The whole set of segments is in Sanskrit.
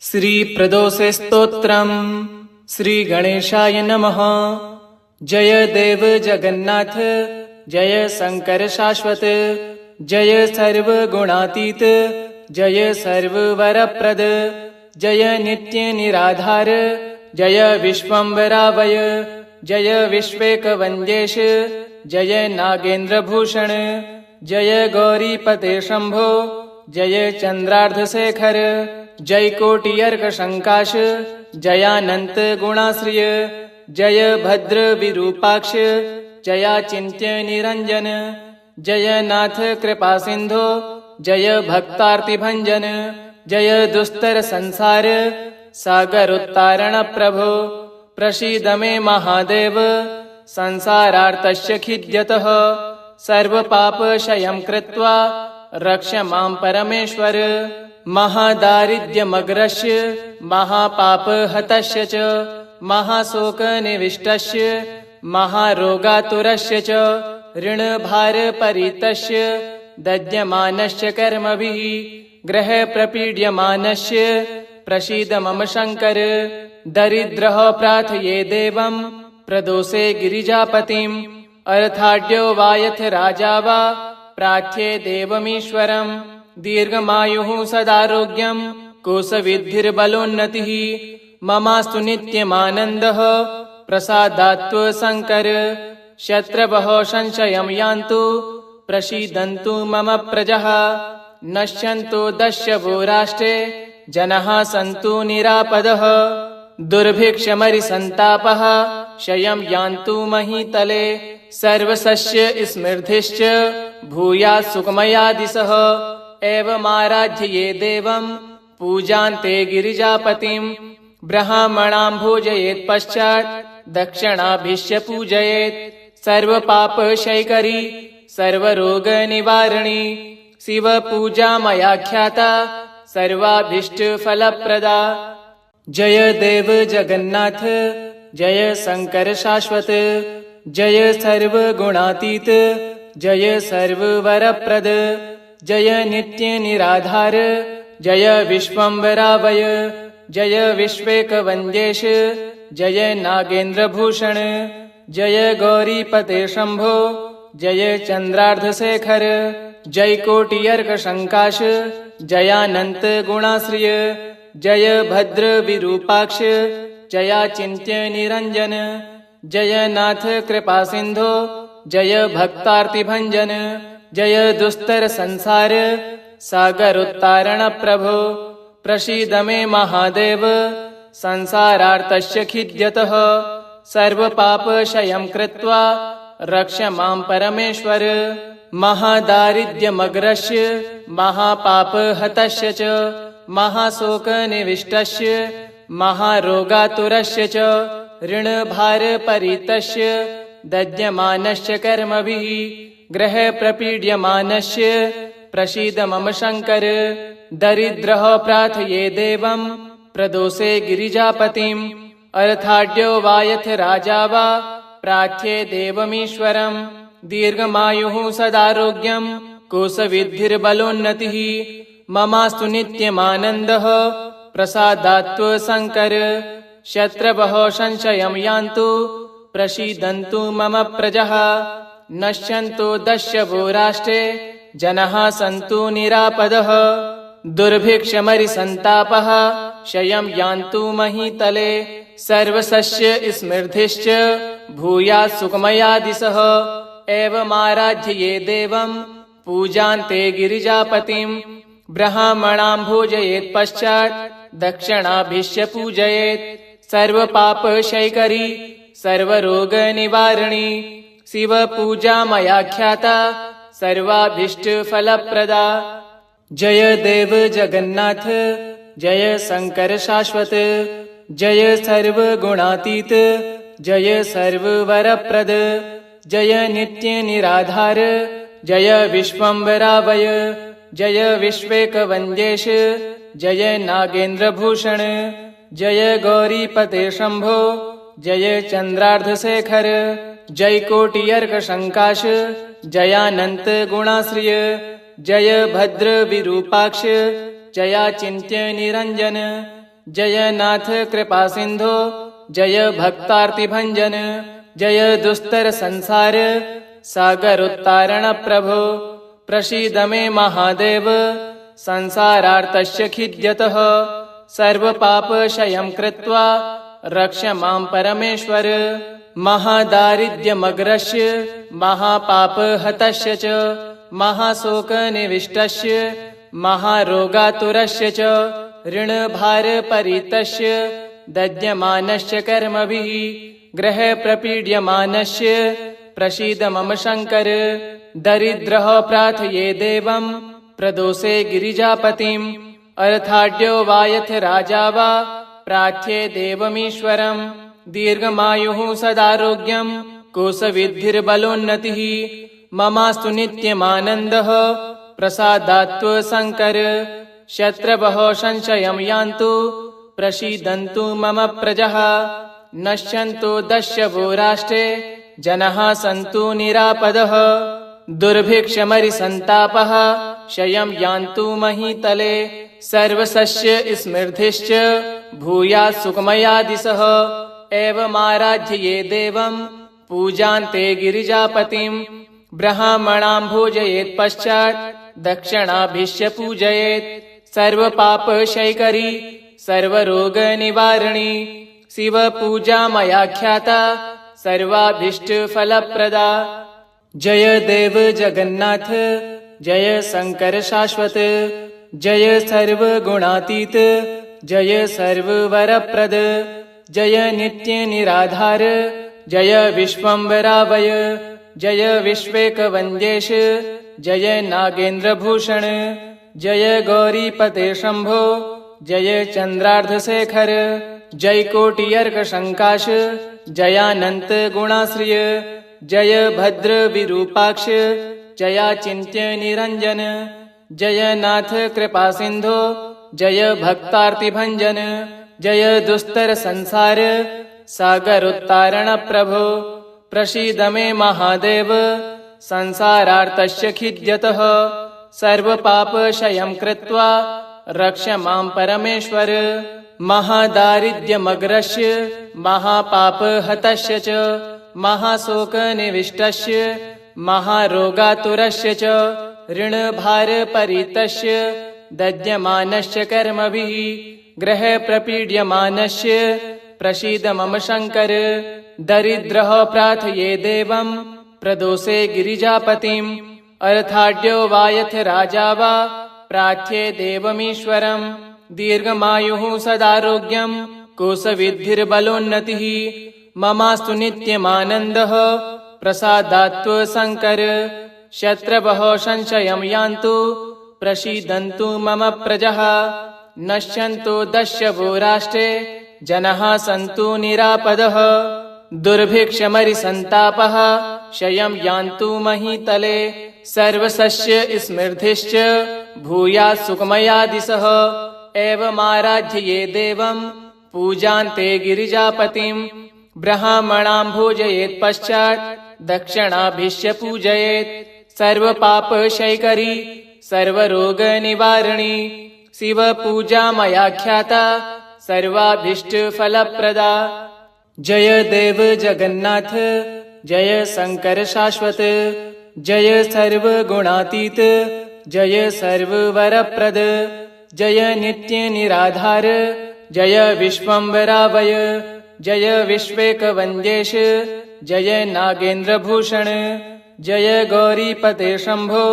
श्रीप्रदोषे स्तोत्रम्। श्रीगणेशाय नमः। जय देव जगन्नाथ, जय शंकर शाश्वत, जय सर्वगुणातीत, जय सर्ववरप्रद, जय नित्य निराधार, जय विश्वम्भरावय, जय विश्वेकवन्द्येश, जय नागेन्द्रभूषण, जय गौरीपते शंभो, जय चंद्रार्धशेखर, जय कोटियर्क शंकाश, जयानंत गुणाश्रिय, जय भद्र विरूपाक्ष, जयाचिन्त्य निरंजन, जय नाथ कृपा सिंधो, जय भक्तार्तिभंजन, जय दुस्तर संसार सागर उत्तारण प्रभो, प्रसीद मे महादेव संसारार्तस्य खिद्यतः, सर्वपापक्षयं कृत्वा रक्ष मां परमेश्वर, महादारिद्र्यमग्रस्य महापापहतस्य च, महाशोकनिविष्टस्य महारोगातुरस्य च, ऋणभारपरितस्य दद्यमानस्य कर्मभिः ग्रहप्रपीड्यमानस्य प्रसीद मम शंकर, दरिद्रः प्रार्थये देवं प्रदोषे गिरिजापतिम्, अर्थाढ्यो वा यथ राजा वा प्रार्थ्ये देवमीश्वरम्, दीर्घमायुः सदारोग्यं कोशविद्धिर्बलोन्नतिः, ममास्तु नित्यमानन्दः प्रसादात्व शंकर, शत्रवः संशयं यान्तु प्रसीदन्तु मम प्रजः, नश्यन्तु दस्यवो राष्ट्रे जनाः सन्तु निरापदः, दुर्भिक्षमरिसन्तापः क्षयं यान्तु महीतले, सर्वसस्य स्मृतिश्च भूयात् सुखमया दिशः, एवमाराध्ये देवं पूजान्ते गिरिजापतिम्, ब्राह्मणां भोजयेत् पश्चात् दक्षिणाभिश्च पूजयेत्, सर्वपापक्षयकरी सर्वरोगनिवारिणी, शिवपूजा मया ख्याता सर्वाभीष्टफलप्रदा। जय देव जगन्नाथ, जय शंकर शाश्वत, जय सर्वगुणातीत, जय सर्ववरप्रद, जय नित्य निराधार, जय विश्वम्भरावय, जय विश्वेकवन्द्येश, जय नागेन्द्रभूषण, जय गौरीपते शंभो, जय चंद्रार्धशेखर, जय कोटियर्क शंकाश, जयानंत गुणाश्रिय, जय भद्र विरूपाक्ष, जयाचिन्त्य निरंजन, जय नाथ कृपा सिंधो, जय भक्तार्तिभंजन, जय दुस्तर संसार सागर उत्तारण प्रभो, प्रसीद मे महादेव संसारार्तस्य खिद्यतः, सर्वपापक्षयं कृत्वा रक्ष मां परमेश्वर, महादारिद्र्यमग्रस्य महापापहतस्य च, महाशोकनिविष्टस्य महारोगातुरस्य च, ऋणभारपरितस्य दद्यमानस्य कर्मभिः ग्रहप्रपीड्यमानस्य प्रसीद मम शंकर, दरिद्रः प्रार्थये देवं प्रदोषे गिरिजापतिम्, अर्थाढ्यो वा यथ राजा वा प्रार्थ्ये देवमीश्वरम्, दीर्घमायुः सदारोग्यं कोशविद्धिर्बलोन्नतिः, ममास्तु नित्यमानन्दः प्रसादात्व शंकर, शत्रवः संशयं यान्तु प्रसीदन्तु मम प्रजः, नश्यन्तु दस्यवो राष्ट्रे जनाः सन्तु निरापदः, दुर्भिक्षमरिसन्तापः क्षयं यान्तु महीतले, सर्वसस्य स्मृतिश्च भूयात् सुखमया दिशः, एवमाराध्ये देवं पूजान्ते गिरिजापतिम्, ब्राह्मणां भोजयेत् पश्चात् दक्षिणाभिश्च पूजयेत्, सर्वपापक्षयकरी सर्वरोगनिवारिणी, शिवपूजा मया ख्याता सर्वाभीष्टफलप्रदा। जय देव जगन्नाथ, जय शंकर शाश्वत, जय सर्वगुणातीत, जय सर्ववरप्रद, जय नित्य निराधार, जय विश्वम्भरावय, जय विश्वेकवन्द्येश, जय नागेन्द्रभूषण, जय गौरीपते शंभो, जय चंद्रार्धशेखर, जय कोटियर्क शंकाश, जयानंत गुणाश्रिय, जय भद्र विरूपाक्ष, जयाचिन्त्य निरंजन, जय नाथ कृपा सिंधो जय भक्तार्तिभंजन जय दुस्तर संसार सागर उत्तारण प्रभो प्रसीद मे महादेव संसारार्तस्य खिद्यतः सर्व पापक्षयं कृत्वा रक्ष मां परमेश्वर महादारिद्र्यमग्रस्य महापापहतस्य च महाशोकनिविष्टस्य महारोगातुरस्य च ऋणभारपरितस्य दद्यमानस्य कर्मभिः ग्रहप्रपीड्यमानस्य प्रसीद मम शङ्कर दरिद्रः प्रार्थये देवं प्रदोषे गिरिजापतिम् अर्थाढ्यो वा यथ राजा वा प्रार्थ्ये देवमीश्वरम् दीर्घमायुः सदारोग्यं कोशविद्धिर्बलोन्नतिः ममास्तु नित्यमानन्दः प्रसादात्व शङ्कर शत्रवः संशयं यान्तु प्रसीदन्तु मम प्रजः नश्यन्तु दस्यवो राष्ट्रे जनाः सन्तु निरापदः दुर्भिक्षमरिसन्तापः क्षयं यान्तु महीतले सर्वसस्य स्मृतिश्च भूयात् सुखमयादिशः एवमाराध्यये देवं पूजान्ते गिरिजापतिं ब्राह्मणां भोजयेत् पश्चात् दक्षिणाभिश्च पूजयेत् सर्वपापक्षयकरी सर्वरोगनिवारिणी शिवपूजा मया ख्याता सर्वाभीष्टफलप्रदा जय देव जगन्नाथ जय शंकर शाश्वत जय सर्वगुणातीत जय सर्ववरप्रद जय नित्य निराधार जय विश्वम्भरावय जय विश्वेकवन्द्येश जय नागेन्द्रभूषण जय गौरीपते शंभो जय चंद्रार्धशेखर जय कोटियर्कशङ्काश जयानन्त गुणाश्रिय जय भद्र विरूपाक्ष जयाचिन्त्य निरञ्जन जय नाथ कृपा सिंधो जय भक्तार्तिभंजन जय दुस्तर संसार सागर उत्तारण प्रभो प्रसीद मे महादेव संसारार्तस्य खिद्यतः सर्वपापक्षयं कृत्वा रक्ष मां परमेश्वर महादारिद्र्यमग्रस्य महापापहतस्य च महाशोकनिविष्टस्य महारोगातुरस्य च ऋणभारपरितस्य दद्यमानस्य कर्मभिः ग्रहप्रपीड्यमानस्य प्रसीद मम शङ्कर दरिद्रः प्रार्थये देवं प्रदोषे गिरिजापतिम् अर्थाढ्यो वा यथ राजा वा प्रार्थ्ये देवमीश्वरम् दीर्घमायुः सदारोग्यं कोशविद्धिर्बलोन्नतिः ममास्तु नित्यमानन्दः प्रसादात्व शङ्कर शत्रवः संशयं यान्तु प्रसीदन्तु मम प्रजः नश्यन्तु दस्यवो राष्ट्रे जनाः सन्तु निरापदः दुर्भिक्षमरिसन्तापः क्षयं यान्तु महीतले सर्वसस्य स्मृतिश्च भूयात् सुखमयादिशः एवमाराध्यये देवं पूजान्ते गिरिजापतिं ब्राह्मणां भोजयेत् पश्चात् दक्षिणाभिश्च पूजयेत् सर्वपापक्षयकरी सर्वरोगनिवारिणी शिवपूजा मया ख्याता सर्वाभीष्टफलप्रदा जय देव जगन्नाथ जय शंकर शाश्वत जय सर्वगुणातीत जय सर्ववरप्रद जय नित्य निराधार जय विश्वम्भरावय जय विश्वेकवन्द्येश जय नागेन्द्रभूषण जय गौरीपते शंभो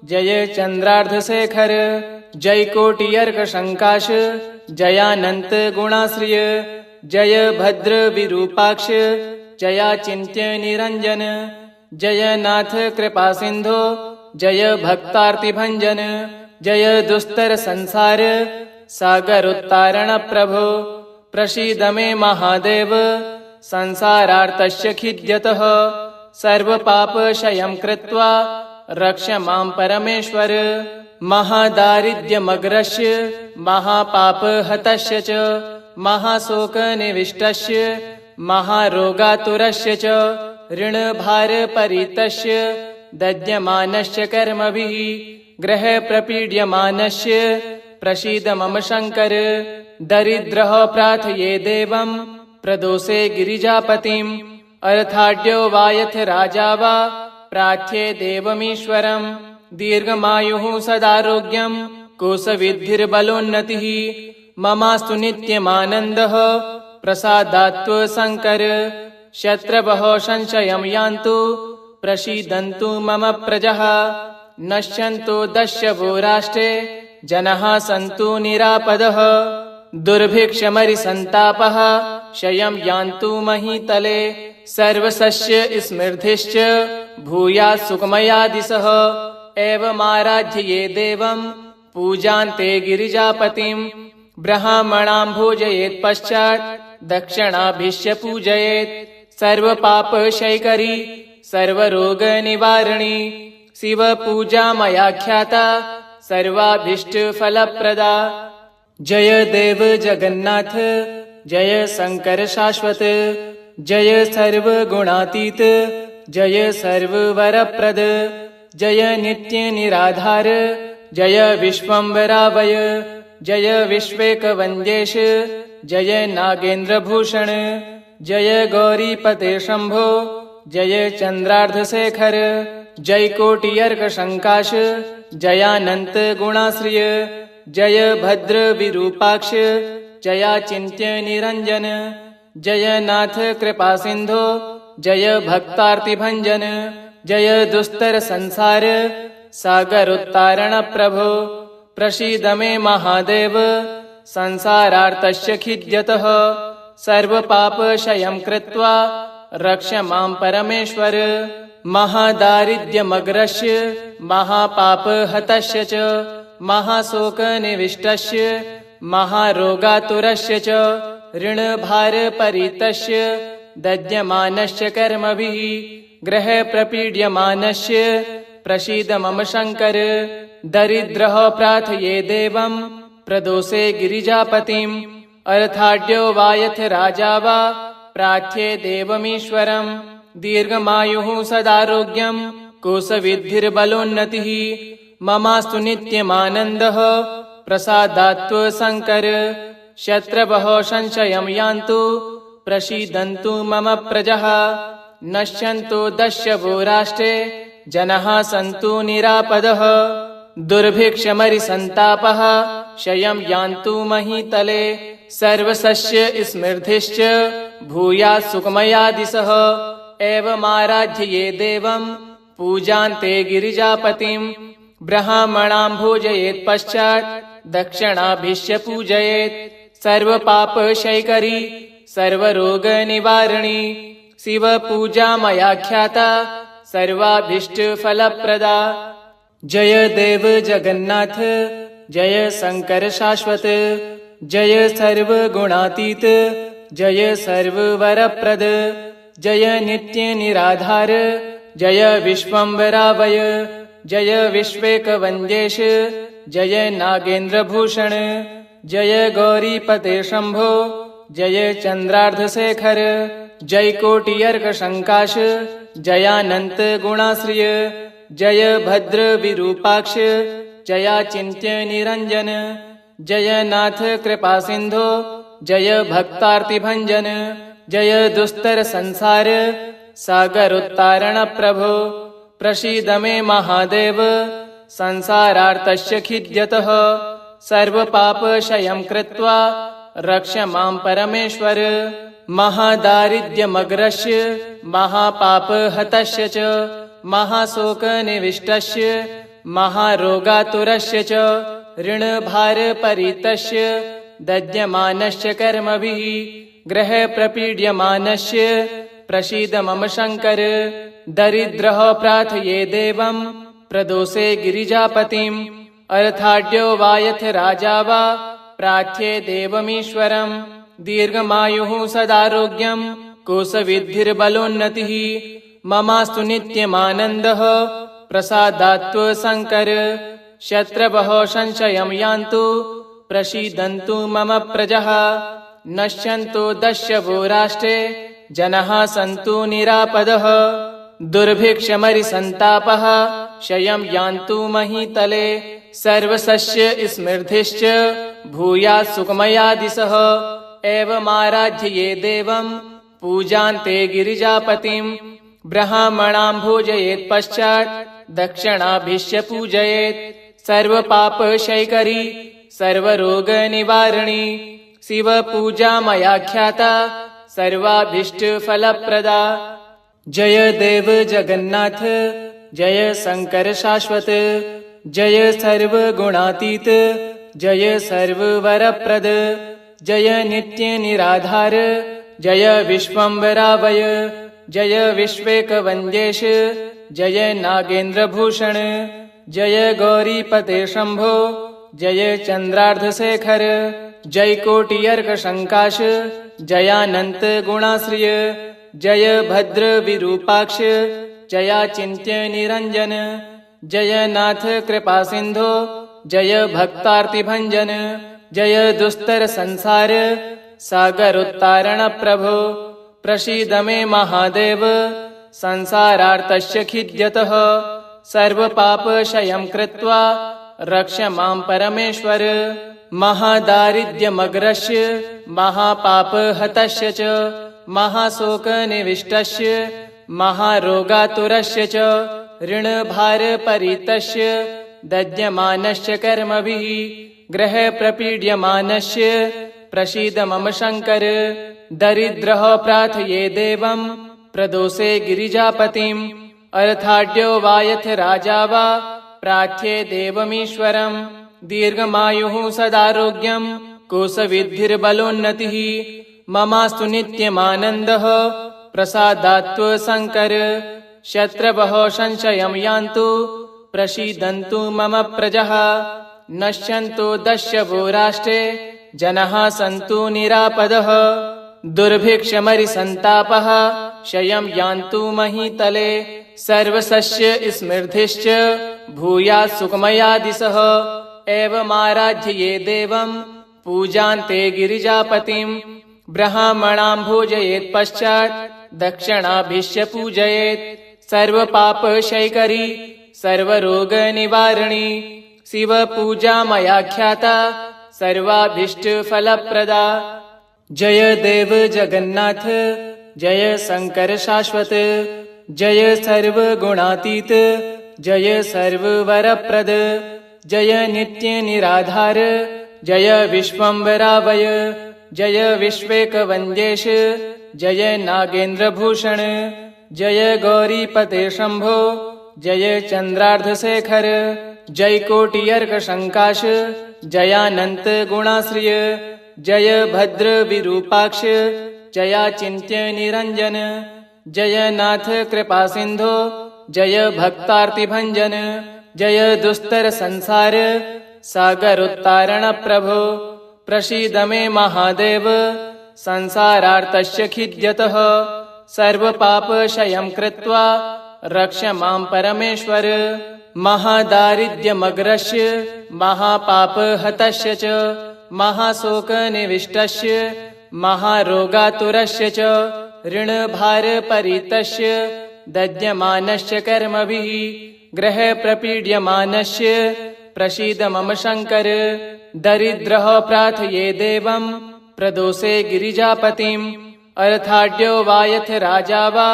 जय चंद्रार्धशेखर जय कोटियर्कशङ्काश जयानन्त गुणाश्रिय जय भद्र विरूपाक्ष जयाचिन्त्य निरञ्जन जय नाथ कृपा सिंधो जय भक्तार्तिभंजन जय दुस्तर संसार सागर उत्तारण प्रभो प्रसीद मे महादेव संसारार्तस्य खिद्यतः सर्वपापक्षयं कृत्वा रक्ष मां परमेश्वर महादारिद्र्यमग्रस्य महापापहतस्य च महाशोकनिविष्टस्य महारोगातुरस्य च ऋणभारपरितस्य दद्यमानस्य कर्मभिः ग्रहप्रपीड्यमानस्य प्रसीद मम शङ्कर दरिद्रः प्रार्थये देवं प्रदोषे गिरिजापतिम् अर्थाढ्यो वा यथ राजा वा प्रार्थये देवमीश्वरम् दीर्घमायुः सदारोग्यम् कोशविद्धिर्बलोन्नतिः ममास्तु नित्यमानन्दः प्रसादात्व शङ्कर शत्रवः संशयं यान्तु प्रसीदन्तु मम प्रजः नश्यन्तु दस्यवो राष्ट्रे जनाः सन्तु निरापदः दुर्भिक्षमरिसन्तापः क्षयं यान्तु महीतले सर्वसस्य स्मृतिश्च भूयात् सुखमया दिशः एवमाराध्य देवं पूजान्ते गिरिजापतिम् ब्राह्मणां भोजयेत् पश्चात् दक्षिणाभिश्च पूजयेत् सर्वपापक्षयकरी सर्वरोगनिवारिणी शिवपूजा मया ख्याता सर्वाभीष्टफलप्रदा जय देव जगन्नाथ जय शंकर शाश्वत जय सर्वगुणातीत जय सर्ववरप्रद जय नित्य निराधार जय विश्वम्भरावय जय विश्वेकवन्द्येश जय नागेन्द्रभूषण जय गौरीपते शंभो जय चन्द्रार्धशेखर जय कोटियर्कशङ्काश जयानन्त गुणाश्रिय जय भद्र विरूपाक्ष जयाचिन्त्य निरञ्जन जय नाथ कृपासिन्धो जय भक्तार्तिभञ्जन जय दुस्तर संसार सागरोत्तारण प्रभो प्रसीद मे महादेव संसारार्तस्य खिद्यतः सर्वपापक्षयं कृत्वा रक्ष मां परमेश्वर महादारिद्र्यमग्रस्य महापापहतस्य च महाशोकनिविष्टस्य महारोगातुरस्य च ऋणभारपरितस्य दद्यमानस्य कर्मभिः ग्रहप्रपीड्यमानस्य प्रसीद मम शङ्कर दरिद्रः प्रार्थये देवं प्रदोषे गिरिजापतिम् अर्थाढ्यो वा यथ राजा वा प्रार्थये देवमीश्वरम् दीर्घमायुः सदारोग्यम् कोशविद्धिर्बलोन्नतिः ममास्तु नित्यमानन्दः प्रसादात्व शङ्कर शत्रवः संशयं यान्तु प्रसीदन्तु मम प्रजः नश्यन्तु दस्यवो राष्ट्रे जनाः सन्तु निरापदः दुर्भिक्षमरिसन्तापः क्षयं यान्तु महीतले सर्वसस्य स्मृतिश्च भूयात् सुखमया दिशः एवमाराध्य देवं पूजान्ते गिरिजापतिम् ब्राह्मणां भोजयेत् पश्चात् दक्षिणाभिश्च पूजयेत् सर्वपापक्षयकरी सर्वरोगनिवारिणी शिवपूजा मया ख्याता सर्वाभीष्टफलप्रदा जय देव जगन्नाथ जय शंकर शाश्वत जय सर्वगुणातीत जय सर्ववरप्रद जय नित्य निराधार जय विश्वम्भरावय जय विश्वेकवन्द्येश जय नागेन्द्रभूषण जय गौरीपते शंभो जय चन्द्रार्धशेखर जय कोटियर्कशङ्काश जयानन्त गुणाश्रिय जय भद्र विरूपाक्ष जयाचिन्त्य निरञ्जन जय नाथ कृपासिन्धो जय भक्तार्तिभञ्जन जय दुस्तर संसार सागरोत्तारण प्रभो प्रसीद मे महादेव संसारार्तस्य खिद्यतः सर्वपापक्षयं कृत्वा रक्ष मां परमेश्वर महादारिद्र्यमग्रस्य महापापहतस्य च महाशोकनिविष्टस्य महारोगातुरस्य च ऋणभारपरितस्य दद्यमानस्य कर्मभिः ग्रहप्रपीड्यमानस्य प्रसीद मम शङ्कर दरिद्रः प्रार्थये देवं प्रदोषे गिरिजापतिम् अर्थाढ्यो वा यथ राजा वा प्रार्थये देवमीश्वरम् दीर्घमायुः सदारोग्यम् कोशविद्धिर्बलोन्नतिः ममास्तु नित्यमानन्दः प्रसादात्व शङ्कर शत्रवः संशयं यान्तु प्रसीदन्तु मम प्रजः नश्यन्तु दस्यवो राष्ट्रे जनाः सन्तु निरापदः दुर्भिक्षमरिसन्तापः क्षयं यान्तु महीतले सर्वसस्य स्मृतिश्च भूयात् सुखमया दिशः एवमाराध्य देवं पूजान्ते गिरिजापतिं ब्राह्मणां भोजयेत् पश्चात् दक्षिणाभिश्च पूजयेत् सर्वपापक्षयकरी सर्वरोगनिवारिणी शिवपूजा मया ख्याता सर्वाभीष्टफलप्रदा। जय देव जगन्नाथ जय शंकर शाश्वत जय सर्वगुणातीत जय सर्ववरप्रद जय नित्य निराधार जय विश्वम्भरावय जय विश्वेकवन्द्येश जय नागेन्द्रभूषण जय गौरीपते शंभो जय चंद्रार्धशेखर जय कोटियर्कशंकाश जयानंत गुणाश्रिय जय भद्र विरूपाक्ष जयाचिन्त्य निरंजन जय नाथ कृपा सिंधो जय भक्तार्तिभंजन जय दुस्तर संसार सागर उत्तारण प्रभो प्रसीद मे महादेव संसारार्तस्य खिद्यतः सर्वपापक्षयं कृत्वा रक्ष मां परमेश्वर महादारिद्र्यमग्रस्य महापापहतस्य च महाशोकनिविष्टस्य महारोगातुरस्य च ऋणभारपरितस्य दद्यमानस्य कर्मभिः ग्रहप्रपीड्यमानस्य प्रसीद मम शंकर दरिद्रः प्रार्थये देवं प्रदोषे गिरिजापतिम् अर्थाढ्यो वा यथ राजा वा प्रार्थ्ये देवमीश्वरम् दीर्घमायुः सदारोग्यम् कोशविद्धिर्बलोन्नतिः ममास्तु नित्यमानन्दः प्रसादात्व शंकर शत्रवः संशयं यान्तु प्रसीदन्तु मम प्रजः नश्यन्तु दस्यवो राष्ट्रे जनाः सन्तु निरापदः दुर्भिक्षमरिसन्तापः क्षयं यान्तु महीतले सर्वसस्य स्मृतिश्च भूयात् सुखमया दिशः एवमाराध्य देवं पूजान्ते गिरिजापतिं ब्राह्मणां भोजयेत् पश्चात् दक्षिणाभिश्च पूजयेत् सर्वपापक्षयकरी सर्वरोगनिवारिणी शिवपूजा मया ख्याता सर्वाभीष्टफलप्रदा। जय देव जगन्नाथ जय शंकर शाश्वत जय सर्वगुणातीत जय सर्ववरप्रद जय नित्य निराधार जय विश्वम्भरावय जय विश्वेकवन्द्येश जय नागेन्द्रभूषण जय गौरीपते शंभो जय चंद्रार्धशेखर जय कोटियर्कशंकाश जयानंत गुणाश्रिय जय भद्र विरूपाक्ष जयाचिन्त्य निरंजन जय नाथ कृपा सिंधो जय भक्तार्तिभंजन जय दुस्तर संसार सागर उत्तारण प्रभो प्रसीद मे महादेव संसारार्तस्य खिद्यतः सर्वपापक्षयं कृत्वा रक्ष मां परमेश्वर महादारिद्र्यमग्रस्य महापापहतस्य च महाशोकनिविष्टस्य महारोगातुरस्य च ऋणभारपरितस्य दद्यमानस्य कर्मभिः ग्रहप्रपीड्यमानस्य प्रसीद मम शंकर दरिद्रः प्रार्थये देवं प्रदोषे गिरिजापतिम् अर्थाढ्यो वा यथ राजा वा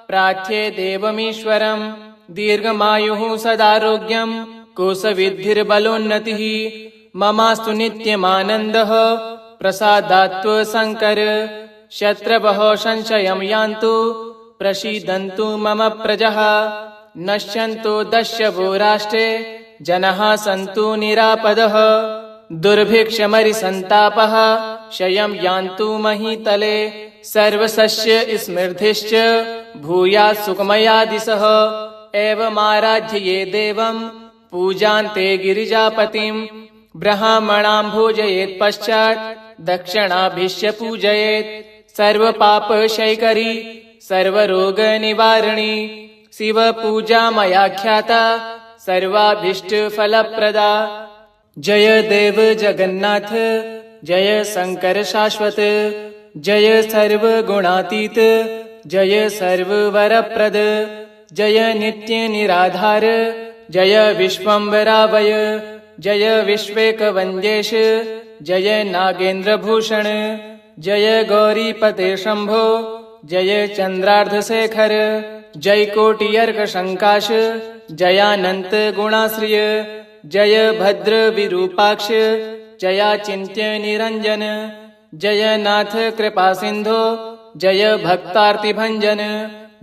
प्रार्थ्ये देवमीश्वरम् दीर्घमायुः सदारोग्यम् कोशविद्धिर्बलोन्नतिः ममास्तु नित्यमानन्दः प्रसादात्व शंकर शत्रवः संशयं यान्तु प्रसीदन्तु मम प्रजः नश्यन्तु दस्यवो राष्ट्रे जनाः सन्तु निरापदः दुर्भिक्षमरिसन्तापः क्षयं यान्तु महीतले सर्वसस्य स्मृतिश्च भूयात् सुखमया दिशः एवमाराध्य देवं पूजान्ते गिरिजापतिं ब्राह्मणां भोजयेत् पश्चात् दक्षिणाभिश्च पूजयेत् सर्वपापक्षयकरी सर्वरोगनिवारिणी शिवपूजा मया ख्याता सर्वाभीष्टफलप्रदा। जय देव जगन्नाथ जय शंकर शाश्वत जय सर्वगुणातीत जय सर्ववरप्रद जय नित्य निराधार जय विश्वम्भरावय जय विश्वेकवन्द्येश जय नागेन्द्रभूषण जय गौरीपते शंभो जय चंद्रार्धशेखर जय कोटियर्कशंकाश जयानंत गुणाश्रिय जय भद्र विरूपाक्ष जयाचिन्त्य निरंजन जय नाथ कृपा सिंधो जय भक्तार्तिभंजन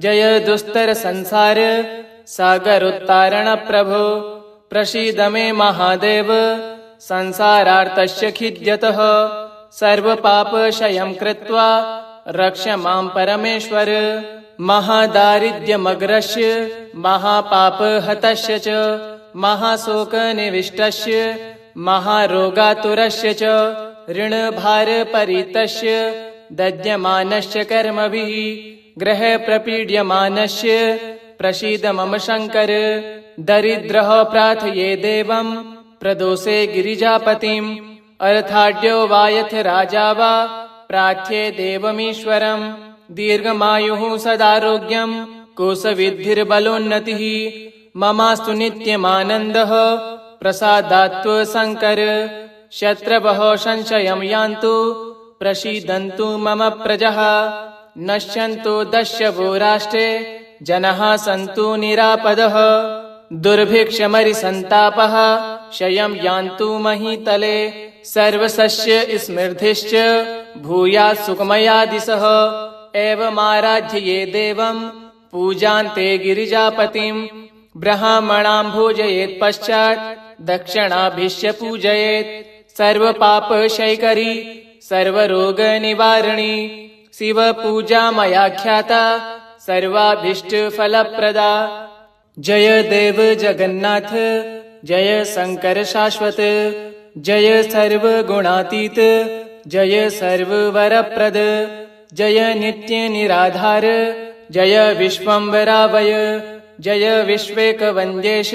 जय दुस्तर संसार सागर उत्तारण प्रभो प्रसीद मे महादेव संसारार्तस्य खिद्यतः सर्वपापक्षयं कृत्वा रक्ष मां परमेश्वर महादारिद्र्यमग्रस्य महापापहतस्य च महाशोकनिविष्टस्य महारोगातुरस्य च ऋणभारपरितस्य दद्यमानस्य कर्मभिः ग्रहप्रपीड्यमानस्य प्रसीद मम शङ्कर दरिद्रः प्रार्थये देवं प्रदोषे गिरिजापतिम् अर्थाढ्यो वा यथ राजा वा प्रार्थ्ये देवमीश्वरम् दीर्घमायुः सदारोग्यं कोशविद्धिर्बलोन्नतिः ममास्तु नित्यमानन्दः प्रसादात्व शङ्कर शत्रवः संशयं यान्तु प्रसीदन्तु मम प्रजः नश्यन्तु दस्यवो राष्ट्रे जनाः सन्तु निरापदः दुर्भिक्षमरिसन्तापः क्षयं यान्तु महीतले सर्वसस्य स्मृतिश्च भूयात् सुखमया दिशः एवमाराध्यये देवं पूजान्ते गिरिजापतिं ब्राह्मणां भोजयेत् पश्चात् दक्षिणाभिश्च पूजयेत् सर्वपापक्षयकरी सर्वरोगनिवारिणी शिवपूजा मया ख्याता सर्वाभीष्टफलप्रदा जय देव जगन्नाथ जय शंकर शाश्वत जय सर्वगुणातीत जय सर्ववरप्रद जय नित्य निराधार जय विश्वम्भरावय जय विश्वेकवन्द्येश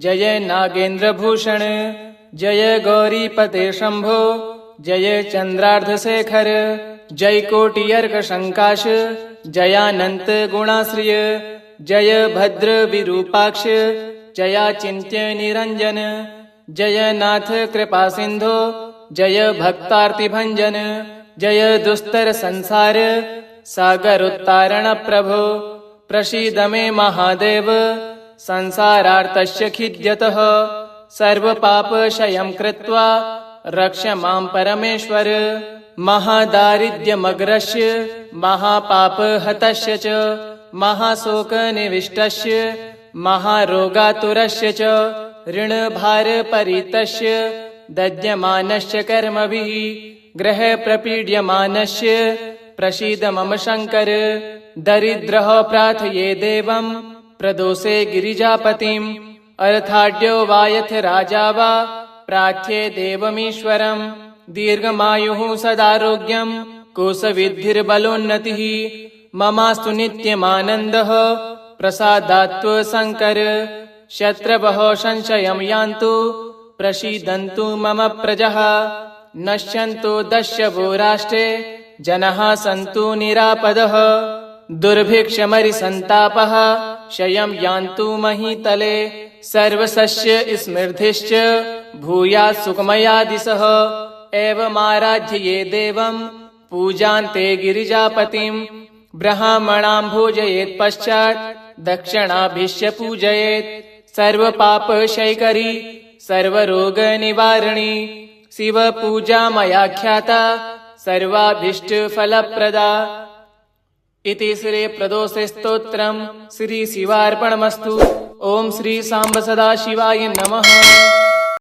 जय नागेन्द्रभूषण जय गौरीपते शंभो जय चंद्रार्धशेखर जय कोटियर्कशंकाश जयानंत गुणाश्रिय जय भद्र विरूपाक्ष जयाचिन्त्य निरंजन जय नाथ कृपा सिंधो जय भक्तार्तिभंजन जय दुस्तर संसार सागर उत्तारण प्रभो प्रसीद मे महादेव संसारार्तस्य खिद्यतः सर्वपापक्षयं कृत्वा रक्ष मां परमेश्वर महादारिद्र्यमग्रस्य महापापहतस्य च महाशोकनिविष्टस्य महारोगातुरस्य च ऋणभारपरितस्य दद्यमानस्य कर्मभिः ग्रहप्रपीड्यमानस्य प्रसीद मम शङ्कर दरिद्रः प्रार्थये देवं प्रदोषे गिरिजापतिम् अर्थाढ्यो वा यथ राजा वा प्रार्थ्ये देवमीश्वरम् दीर्घमायुः सदारोग्यं कोशविद्धिर्बलोन्नतिः ममास्तु नित्यमानन्दः प्रसादात्व शङ्कर शत्रवः संशयं यान्तु प्रसीदन्तु मम प्रजः नश्यन्तु दस्यवो राष्ट्रे जनाः सन्तु निरापदः दुर्भिक्षमरिसन्तापः क्षयं यान्तु महीतले सर्वसस्य स्मृतिश्च भूयात् सुखमया दिशः एवमाराध्यये देवं पूजान्ते गिरिजापतिं ब्राह्मणां भोजयेत् पश्चात् दक्षिणाभिश्च पूजयेत् सर्वपापक्षयकरी सर्वरोगनिवारिणी शिवपूजा मया ख्याता सर्वाभीष्टफलप्रदा इति श्री प्रदोषे स्तोत्रम् श्री शिवार्पणमस्तु। ओम श्री सांब सदाशिवाय नमः।